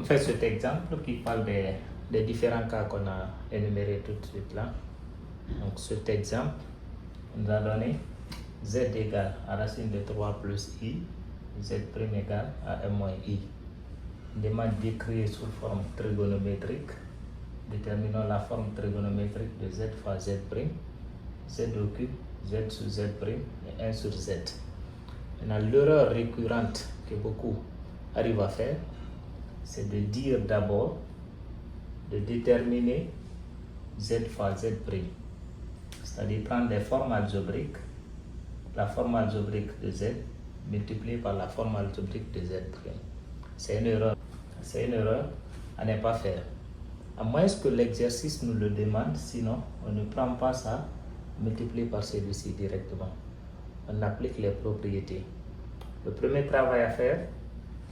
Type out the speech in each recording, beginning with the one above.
On fait cet exemple qui parle des différents cas qu'on a énumérés tout de suite là. Donc cet exemple nous a donné z égale à racine de 3 plus i, z' égale à m moins i. On demande d'écrire sous forme trigonométrique. Déterminons la forme trigonométrique de z fois z', z au cube, z sur z' et 1 sur z. Maintenant, l'erreur récurrente que beaucoup arrivent à faire, c'est de dire d'abord, de déterminer z fois z'. C'est-à-dire prendre des formes algébriques, la forme algébrique de z multipliée par la forme algébrique de z'. C'est une erreur. C'est une erreur à ne pas faire. À moins que l'exercice nous le demande, sinon on ne prend pas ça, multiplié par celui-ci directement. On applique les propriétés. Le premier travail à faire,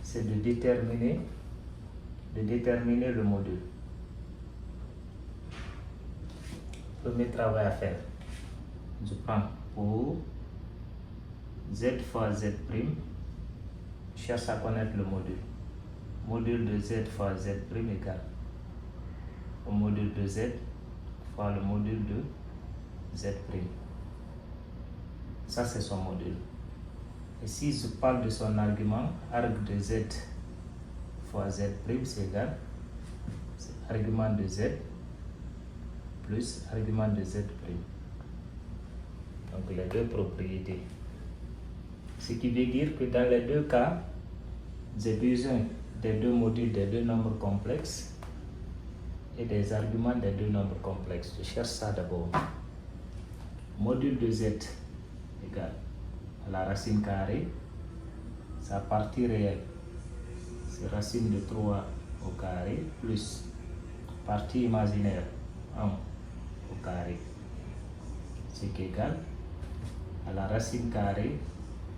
c'est de déterminer le module. Premier travail à faire, je prends pour z fois z', je cherche à connaître le module. Module de z fois z' égale au module de z fois le module de z'. Ça, c'est son module. Et si je parle de son argument, arg de z fois z', c'est égal, c'est argument de z plus argument de z'. Donc les deux propriétés. Ce qui veut dire que dans les deux cas, j'ai besoin des deux modules des deux nombres complexes et des arguments des deux nombres complexes. Je cherche ça d'abord. Module de z égale à la racine carrée, sa partie réelle, c'est racine de 3 au carré plus partie imaginaire 1 au carré, ce qui est égal à la racine carrée,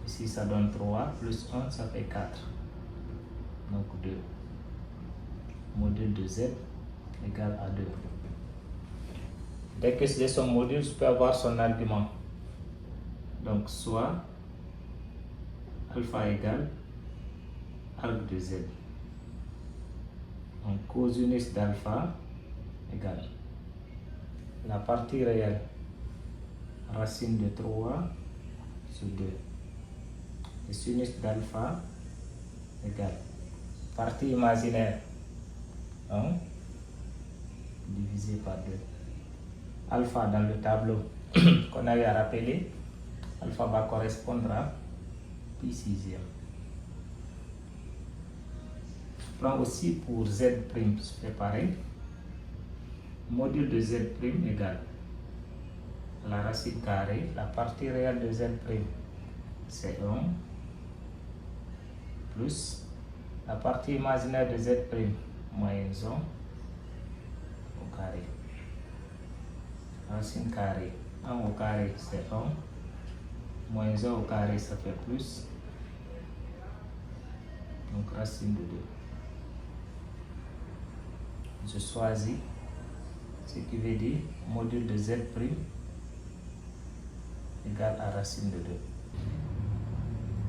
ici ça donne 3 plus 1, ça fait 4, donc 2. Module de z égale à 2. Dès que c'est son module, je peux avoir son argument. Donc soit alpha égale arc de z. Donc cosinus d'alpha égale la partie réelle, racine de 3 sur 2. Et sinus d'alpha égale partie imaginaire 1 divisé par 2. Alpha dans le tableau qu'on avait à rappeler, alpha va correspondre à pi sixième. Je prends aussi pour z', je fais pareil. Module de z' égale la racine carrée, la partie réelle de z', c'est 1, plus la partie imaginaire de z', moins 1 au carré. Racine carrée, 1 au carré c'est 1, moins 1 au carré ça fait plus, donc racine de 2. Je choisis, ce qui veut dire module de z' égale à racine de 2.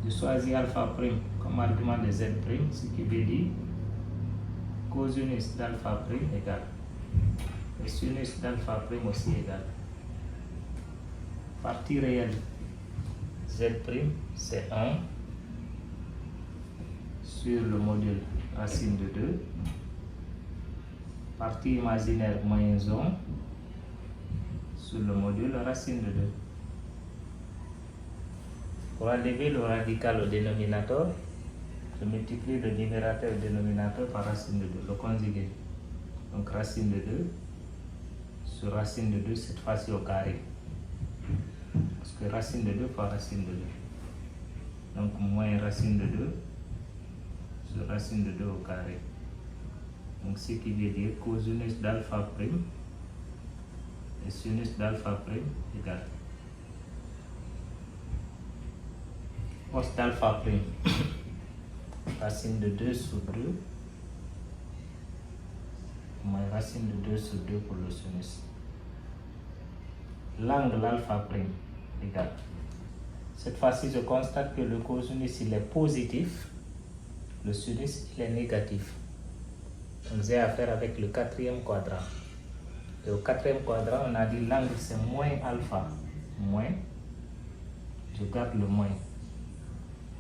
Je choisis alpha' comme argument de z', ce qui veut dire cosinus d'alpha' égale et sinus d'alpha' aussi égale partie réelle z' c'est 1 sur le module racine de 2, partie imaginaire moins 1 sur le module racine de 2. Pour enlever le radical au dénominateur, je multiplie le numérateur et le dénominateur par racine de 2, le conjugué. Donc racine de 2 sur racine de 2, cette fois-ci au carré. Parce que racine de 2 fois racine de 2. Donc moins racine de 2 sur racine de 2 au carré. Donc ce qui veut dire cosinus d'alpha' et sinus d'alpha' égale cos d'alpha', racine de 2 sur 2, moins racine de 2 sur 2 pour le sinus. L'angle alpha' égale. Cette fois-ci, je constate que le cosinus il est positif, le sinus il est négatif. On faisait affaire avec le quatrième quadrant. Et au quatrième quadrant, on a dit l'angle c'est moins alpha. Moins, je garde le moins.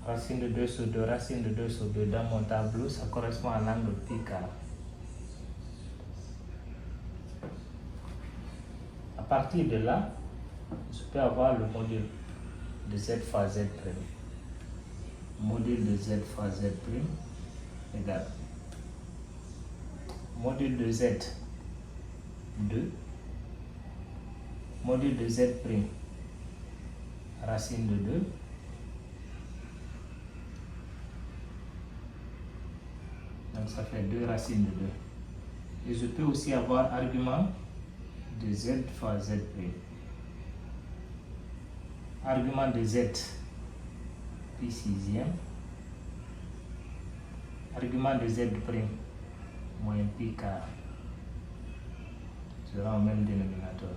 Racine de 2 sur 2, racine de 2 sur 2 dans mon tableau, ça correspond à l'angle pi carré. À partir de là, je peux avoir le module de z fois z'. Module de z fois z' égale module de z 2, module de z', racine de 2, donc ça fait 2 racines de 2. Et je peux aussi avoir argument de z fois z'. Argument de z, pi sixième. Argument de z', moins pi carré, sera au même dénominateur.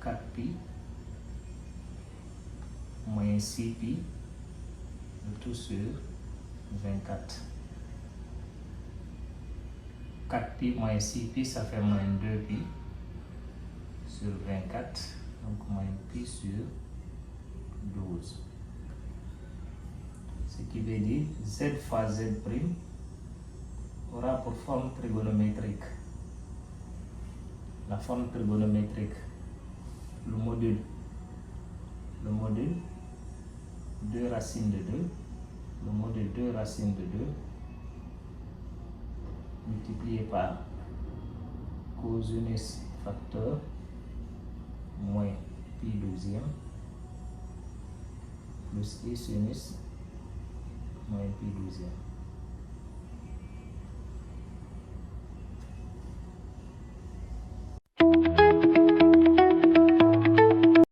4pi moins 6pi, le tout sur 24. 4pi moins 6pi, ça fait moins 2pi sur 24, donc moins pi sur 12. Ce qui veut dire z fois z' aura pour forme trigonométrique la forme trigonométrique, le module 2 racines de 2, le module 2 racines de 2 multiplié par cosinus facteur moins pi douzième plus i sinus moins pi douzième.